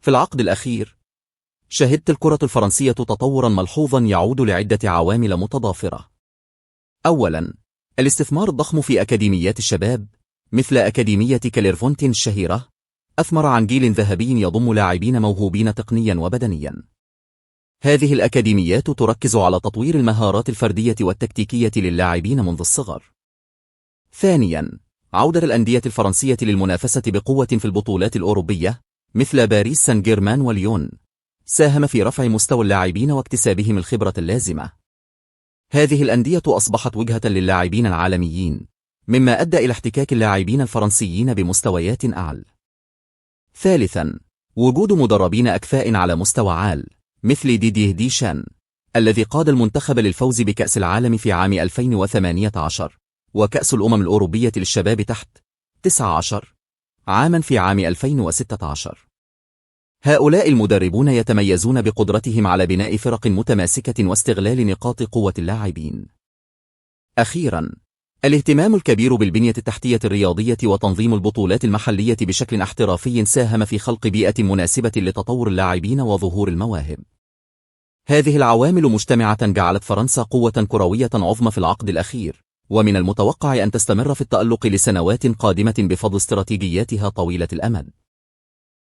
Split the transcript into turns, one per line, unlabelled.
في العقد الأخير شهدت الكرة الفرنسية تطورا ملحوظا يعود لعدة عوامل متضافرة. أولا، الاستثمار الضخم في أكاديميات الشباب مثل أكاديمية كليرفونتين الشهيرة أثمر عن جيل ذهبي يضم لاعبين موهوبين تقنيا وبدنيا. هذه الأكاديميات تركز على تطوير المهارات الفردية والتكتيكية للاعبين منذ الصغر. ثانيا، عودة الأندية الفرنسية للمنافسة بقوة في البطولات الأوروبية مثل باريس سان جيرمان وليون ساهم في رفع مستوى اللاعبين واكتسابهم الخبرة اللازمة. هذه الأندية أصبحت وجهة للاعبين العالميين، مما أدى إلى احتكاك اللاعبين الفرنسيين بمستويات أعلى. ثالثا، وجود مدربين أكفاء على مستوى عال مثل ديديه ديشان الذي قاد المنتخب للفوز بكأس العالم في عام 2018 وكأس الأمم الأوروبية للشباب تحت 19 عاما في عام 2016. هؤلاء المدربون يتميزون بقدرتهم على بناء فرق متماسكة واستغلال نقاط قوة اللاعبين. أخيرا، الاهتمام الكبير بالبنية التحتية الرياضية وتنظيم البطولات المحلية بشكل احترافي ساهم في خلق بيئة مناسبة لتطور اللاعبين وظهور المواهب. هذه العوامل مجتمعة جعلت فرنسا قوة كروية عظمى في العقد الأخير، ومن المتوقع أن تستمر في التألق لسنوات قادمة بفضل استراتيجياتها طويلة الأمد.